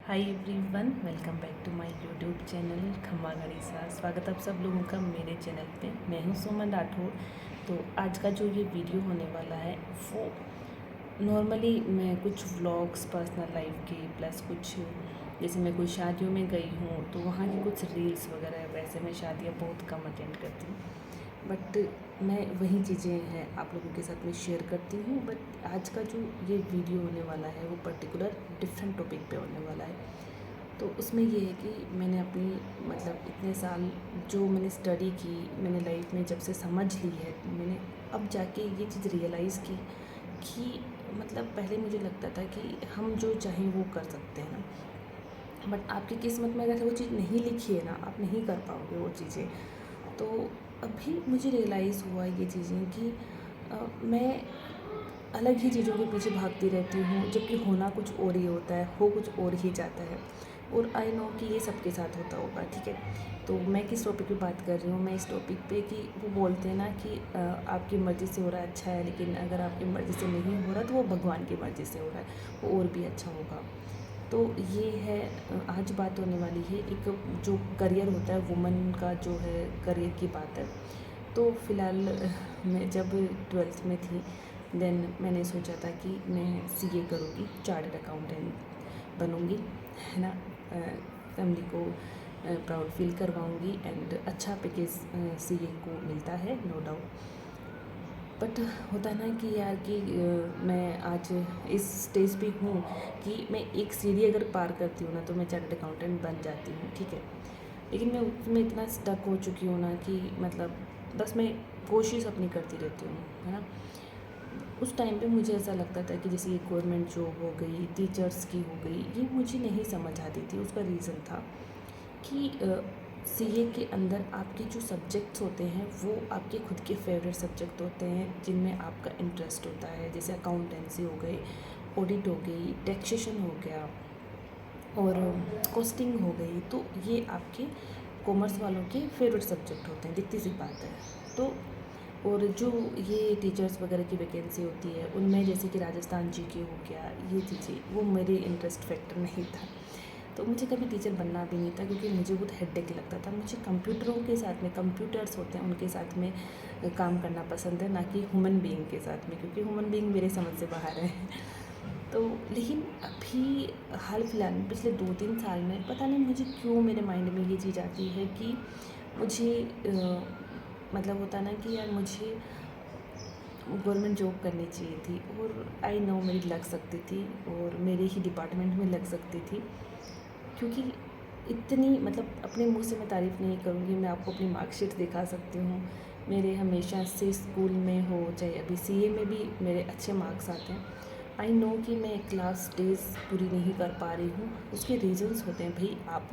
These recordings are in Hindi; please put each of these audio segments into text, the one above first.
Hi everyone, welcome back to my YouTube channel Khamma Ghanisa. स्वागत आप सब लोगों का मेरे चैनल पे। मैं हूँ सुमन राठौर। तो आज का जो ये वीडियो होने वाला है वो नॉर्मली मैं कुछ व्लॉग्स पर्सनल लाइफ के प्लस कुछ जैसे मैं कोई शादियों में गई हूँ तो वहाँ की कुछ रील्स वगैरह। वैसे मैं शादियाँ बहुत कम अटेंड करती हूँ बट मैं वही चीज़ें हैं आप लोगों के साथ में शेयर करती हूँ। बट आज का जो ये वीडियो होने वाला है वो पर्टिकुलर डिफरेंट टॉपिक पे होने वाला है। तो उसमें ये है कि मैंने अपनी मतलब इतने साल जो मैंने स्टडी की, मैंने लाइफ में जब से समझ ली है, मैंने अब जाके ये चीज़ रियलाइज़ की कि मतलब पहले मुझे लगता था कि हम जो चाहें वो कर सकते हैं ना, बट आपकी किस्मत में अगर वो चीज़ नहीं लिखी है ना, आप नहीं कर पाओगे वो चीज़ें। तो अभी मुझे रियलाइज़ हुआ ये चीज़ें कि मैं अलग ही चीज़ों के पीछे भागती रहती हूँ, जबकि होना कुछ और ही होता है, हो कुछ और ही जाता है। और आई नो कि ये सबके साथ होता होगा, ठीक है। तो मैं किस टॉपिक पे बात कर रही हूँ, मैं इस टॉपिक पे कि वो बोलते हैं ना कि आपकी मर्ज़ी से हो रहा है अच्छा है, लेकिन अगर आपकी मर्ज़ी से नहीं हो रहा तो वो भगवान की मर्ज़ी से हो रहा है, वो और भी अच्छा होगा। तो ये है आज बात होने वाली है एक जो करियर होता है वुमन का, जो है करियर की बात है। तो फ़िलहाल मैं जब 12th में थी देन मैंने सोचा था कि मैं सीए करूँगी, चार्टर्ड अकाउंटेंट बनूँगी, है ना। फैमिली को प्राउड फील करवाऊँगी एंड अच्छा पैकेज सीए को मिलता है, नो डाउट। बट होता है ना कि यार कि मैं आज इस स्टेज पे हूँ कि मैं एक सीढ़ी अगर पार करती हूँ ना तो मैं चार्टर्ड अकाउंटेंट बन जाती हूँ, ठीक है। लेकिन मैं उसमें इतना स्टक हो चुकी हूँ ना कि मतलब बस मैं कोशिश अपनी करती रहती हूँ, है ना। उस टाइम पे मुझे ऐसा लगता था कि जैसे ये गवर्नमेंट जॉब हो गई, टीचर्स की हो गई, ये मुझे नहीं समझ आती थी। उसका रीज़न था कि सीए के अंदर आपके जो सब्जेक्ट्स होते हैं वो आपके खुद के फेवरेट सब्जेक्ट होते हैं जिनमें आपका इंटरेस्ट होता है। जैसे अकाउंटेंसी हो गई, ऑडिट हो गई, टैक्सेशन हो गया और कॉस्टिंग हो गई। तो ये आपके कॉमर्स वालों के फेवरेट सब्जेक्ट होते हैं, जितनी सी बात है। तो और जो ये टीचर्स वगैरह की वैकेंसी होती है उनमें जैसे कि राजस्थान जीके हो गया, ये चीज़ें वो मेरे इंटरेस्ट फैक्टर नहीं था। तो मुझे कभी टीचर बनना भी नहीं था क्योंकि मुझे बहुत हेडेक लगता था। मुझे कंप्यूटरों के साथ में, कंप्यूटर्स होते हैं उनके साथ में काम करना पसंद है, ना कि ह्यूमन बीइंग के साथ में, क्योंकि ह्यूमन बीइंग मेरे समझ से बाहर है। तो लेकिन अभी हाल फिलहाल में पिछले 2-3 साल में पता नहीं मुझे क्यों मेरे माइंड में ये चीज़ आती है कि मुझे मतलब होता ना कि यार मुझे गवर्नमेंट जॉब करनी चाहिए थी। और आई नो मेरी लग सकती थी और मेरे ही डिपार्टमेंट में लग सकती थी, क्योंकि इतनी मतलब अपने मुंह से मैं तारीफ़ नहीं करूँगी, मैं आपको अपनी मार्कशीट दिखा सकती हूँ। मेरे हमेशा से स्कूल में हो चाहे अभी सीए में भी मेरे अच्छे मार्क्स आते हैं। आई नो कि मैं क्लास डेज पूरी नहीं कर पा रही हूँ, उसके रीजंस होते हैं भाई। आप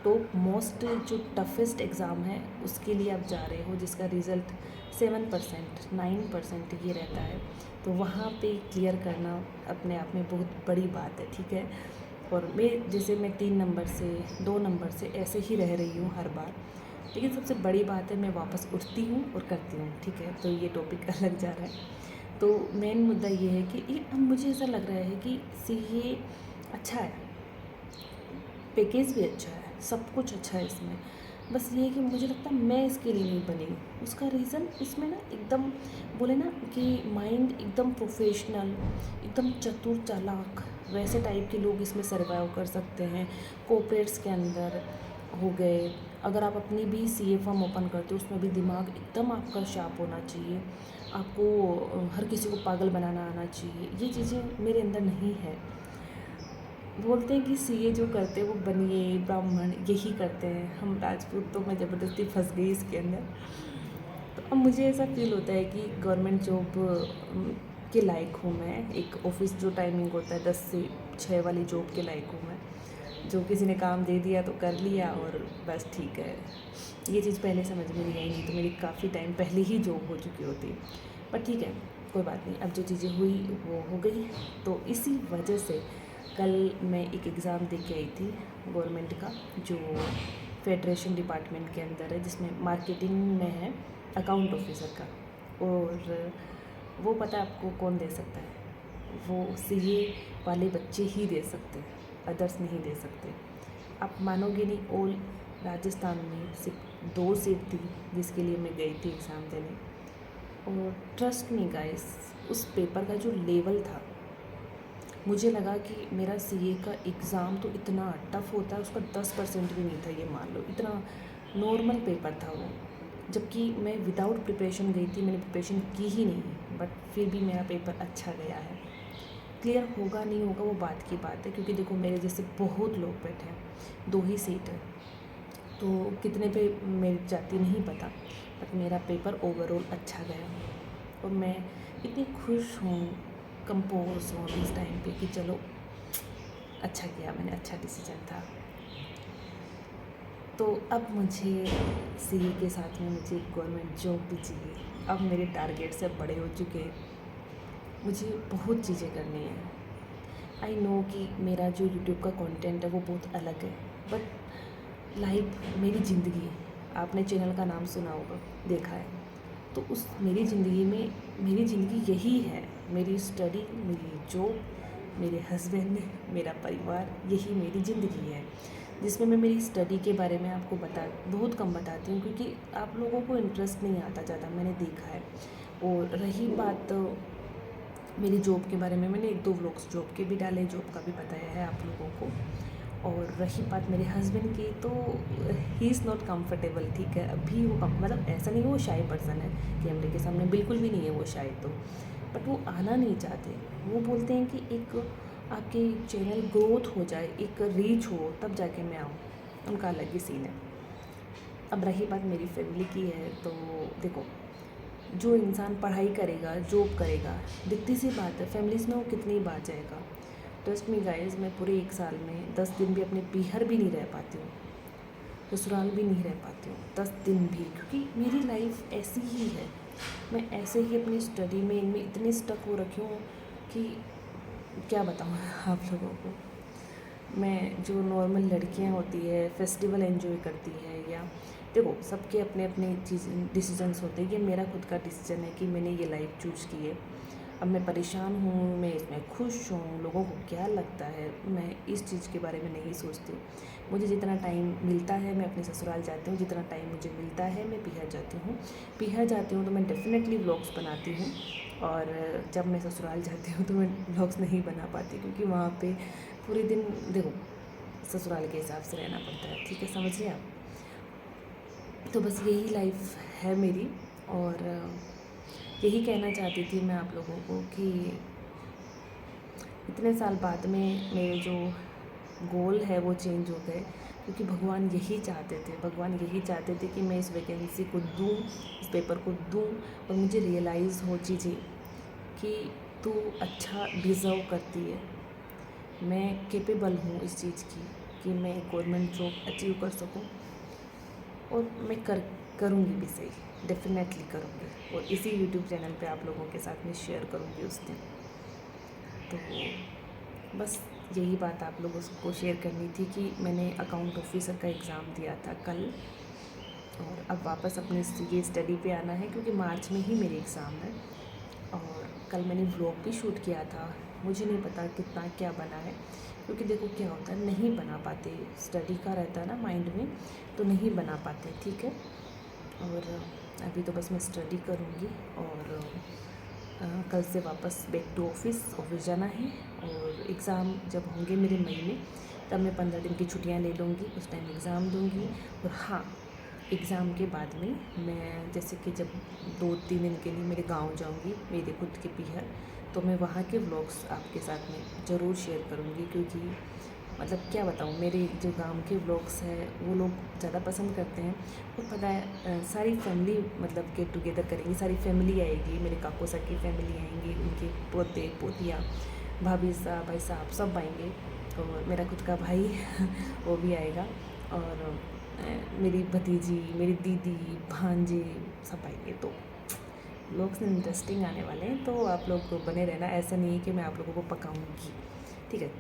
टॉप मोस्ट जो टफेस्ट एग्ज़ाम है उसके लिए आप जा रहे हो जिसका रिज़ल्ट 7% 9% ये रहता है, तो वहाँ पे क्लियर करना अपने आप में बहुत बड़ी बात है, ठीक है। और मैं जैसे मैं 3 नंबर से 2 नंबर से ऐसे ही रह रही हूँ हर बार, लेकिन सबसे बड़ी बात है मैं वापस उठती हूँ और करती हूँ, ठीक है। तो ये टॉपिक अलग जा रहा है। तो मेन मुद्दा ये है कि ये अब मुझे ऐसा लग रहा है कि सीए अच्छा है, पैकेज भी अच्छा है, सब कुछ अच्छा है इसमें। बस ये है कि मुझे लगता है मैं इसके लिए नहीं बनी। उसका रीज़न इसमें ना एकदम बोले ना कि माइंड एकदम प्रोफेशनल, एकदम चतुर चालाक वैसे टाइप के लोग इसमें सर्वाइव कर सकते हैं। कोऑपरेट्स के अंदर हो गए, अगर आप अपनी भी सीए फॉर्म ओपन करते हो उसमें भी दिमाग एकदम आपका शार्प होना चाहिए। आपको हर किसी को पागल बनाना आना चाहिए। ये चीज़ें मेरे अंदर नहीं है। बोलते हैं कि सीए जो करते हैं वो बनिए ब्राह्मण यही करते हैं, हम राजपूत, तो मैं ज़बरदस्ती फंस गई इसके अंदर। तो अब मुझे ऐसा फील होता है कि गवर्नमेंट जॉब के लायक हूँ मैं। एक ऑफिस जो टाइमिंग होता है 10 से 6 वाली जॉब के लायक हूँ मैं। जो किसी ने काम दे दिया तो कर लिया और बस ठीक है। ये चीज़ पहले समझ में नहीं आई, नहीं तो मेरी काफ़ी टाइम पहले ही जॉब हो चुकी होती। पर ठीक है, कोई बात नहीं, अब जो चीज़ें हुई वो हो गई। तो इसी वजह से कल मैं एक एग्ज़ाम दे के आई थी गवर्नमेंट का, जो फेडरेशन डिपार्टमेंट के अंदर है, जिसमें मार्केटिंग में है, अकाउंट ऑफिसर का। और वो पता है आपको कौन दे सकता है? वो सीए वाले बच्चे ही दे सकते हैं। अदर्स नहीं दे सकते। आप मानोगे नहीं, ऑल राजस्थान में सिर्फ 2 सीट थी जिसके लिए मैं गई थी एग्ज़ाम देने। और ट्रस्ट मी गाइस, उस पेपर का जो लेवल था, मुझे लगा कि मेरा सीए का एग्ज़ाम तो इतना टफ़ होता है, उसका 10% भी नहीं था, ये मान लो। इतना नॉर्मल पेपर था वो, जबकि मैं विदाउट प्रिपरेशन गई थी, मैंने प्रिपरेशन की ही नहीं, बट फिर भी मेरा पेपर अच्छा गया है। क्लियर होगा नहीं होगा वो बात की बात है, क्योंकि देखो मेरे जैसे बहुत लोग बैठे हैं, 2 ही सीट है, तो कितने पे मेरिट जाती नहीं पता, बट मेरा पेपर ओवरऑल अच्छा गया और मैं इतनी खुश हूँ, कंपोज हूँ इस टाइम पे कि चलो अच्छा किया मैंने, अच्छा डिसीजन था। तो अब मुझे सीए के साथ में मुझे गवर्नमेंट जॉब भी चाहिए। अब मेरे टारगेट से बड़े हो चुके हैं, मुझे बहुत चीज़ें करनी है। आई नो कि मेरा जो यूट्यूब का कंटेंट है वो बहुत अलग है, बट लाइफ मेरी ज़िंदगी है। आपने चैनल का नाम सुना होगा, देखा है, तो उस मेरी ज़िंदगी में मेरी ज़िंदगी यही है। मेरी स्टडी, मेरी जॉब, मेरे हस्बैंड, मेरा परिवार, यही मेरी ज़िंदगी है, जिसमें मैं मेरी स्टडी के बारे में आपको बहुत कम बताती हूँ, क्योंकि आप लोगों को इंटरेस्ट नहीं आता ज़्यादा, मैंने देखा है। और रही बात मेरी जॉब के बारे में, मैंने 1-2 व्लॉग्स जॉब के भी डाले, जॉब का भी बताया है आप लोगों को। और रही बात मेरे हस्बैंड की, तो ही इज़ नॉट कम्फर्टेबल, ठीक है। अभी वो मतलब ऐसा नहीं वो शाय पर्सन है, कैमरे के सामने बिल्कुल भी नहीं है वो शाय, तो बट वो आना नहीं चाहते। वो बोलते हैं कि एक आपके चैनल ग्रोथ हो जाए, एक रीच हो, तब जाके मैं आऊँ, उनका अलग ही सीन है। अब रही बात मेरी फैमिली की है, तो देखो, जो इंसान पढ़ाई करेगा, जॉब करेगा, दिखती सी बात है फैमिलीज़ में वो कितनी बार जाएगा। ट्रस्ट मी गाइस, मैं पूरे 1 साल में 10 दिन भी अपने पीहर भी नहीं रह पाती हूँ, ससुराल भी नहीं रह पाती हूँ 10 दिन भी, क्योंकि मेरी लाइफ ऐसी ही है। मैं ऐसे ही अपनी स्टडी में इनमें इतनी स्टक हो रखी हूँ कि क्या बताऊँ आप लोगों को। मैं जो नॉर्मल लड़कियां होती है, फेस्टिवल एंजॉय करती है, या देखो सबके अपने अपने चीज़ डिसीजंस होते हैं। ये मेरा खुद का डिसीजन है कि मैंने ये लाइफ चूज़ की है। अब मैं परेशान हूँ, मैं इसमें खुश हूँ, लोगों को क्या लगता है, मैं इस चीज़ के बारे में नहीं सोचती। मुझे जितना टाइम मिलता है मैं अपने ससुराल जाती हूँ, जितना टाइम मुझे मिलता है मैं पीहर जाती हूँ। पीहर जाती हूँ तो मैं डेफ़िनेटली व्लॉग्स बनाती हूँ, और जब मैं ससुराल जाती हूँ तो मैं व्लॉग्स नहीं बना पाती, क्योंकि वहाँ पे पूरे दिन देखो ससुराल के हिसाब से रहना पड़ता है, ठीक है, समझिए आप। तो बस यही लाइफ है मेरी, और यही कहना चाहती थी मैं आप लोगों को कि इतने साल बाद में मेरे जो गोल है वो चेंज हो गए, क्योंकि भगवान यही चाहते थे, भगवान यही चाहते थे कि मैं इस वैकेंसी को दूँ, इस पेपर को दूँ, और मुझे रियलाइज़ हो चीज़ें कि तू अच्छा डिज़र्व करती है। मैं कैपेबल हूँ इस चीज़ की कि मैं एक गवर्नमेंट जॉब अचीव कर सकूँ, और मैं करूँगी भी सही, डेफिनेटली करूँगी, और इसी यूट्यूब चैनल पे आप लोगों के साथ में शेयर करूँगी उस दिन। तो बस यही बात आप लोगों को शेयर करनी थी कि मैंने अकाउंट ऑफिसर का एग्ज़ाम दिया था कल, और अब वापस अपनी ये स्टडी पे आना है, क्योंकि मार्च में ही मेरे एग्ज़ाम है। और कल मैंने व्लॉग भी शूट किया था, मुझे नहीं पता कितना क्या बना है, क्योंकि देखो क्या होता है, नहीं बना पाते, स्टडी का रहता है ना माइंड में, तो नहीं बना पाते, ठीक है। और अभी तो बस मैं स्टडी करूँगी, और कल से वापस बैक टू ऑफिस जाना है। और एग्ज़ाम जब होंगे मेरे मई में, तब मैं 15 दिन की छुट्टियाँ ले लूँगी, उस टाइम एग्ज़ाम दूँगी। और हाँ, एग्ज़ाम के बाद में मैं जैसे कि जब 2-3 दिन के लिए मेरे गांव जाऊँगी, मेरे खुद के पीहर, तो मैं वहाँ के व्लॉग्स आपके साथ में ज़रूर शेयर करूँगी, क्योंकि मतलब क्या बताऊँ, मेरे जो गांव के व्लॉग्स हैं वो लोग ज़्यादा पसंद करते हैं। और पता है सारी फैमिली मतलब गेट टुगेदर करेंगी, सारी फैमिली आएगी, मेरे काकू साहब की फैमिली आएंगी, उनके पोते पोतियाँ, भाभी साहब, भाई साहब सब आएंगे, और मेरा खुद का भाई वो भी आएगा, और मेरी भतीजी, मेरी दीदी, भांजे सब आएंगे। तो व्लॉग्स इंटरेस्टिंग आने वाले हैं, तो आप लोग बने रहना। ऐसा नहीं है कि मैं आप लोगों को पकाऊंगी, ठीक है।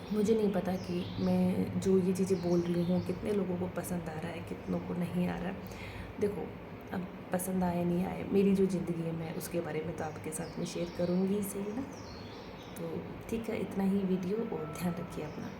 मुझे नहीं पता कि मैं जो ये चीज़ें बोल रही हूँ कितने लोगों को पसंद आ रहा है, कितनों को नहीं आ रहा है। देखो, अब पसंद आए नहीं आए, मेरी जो ज़िंदगी है मैं उसके बारे में तो आपके साथ में शेयर करूँगी, सही ना। तो ठीक है, इतना ही वीडियो, और ध्यान रखिए अपना।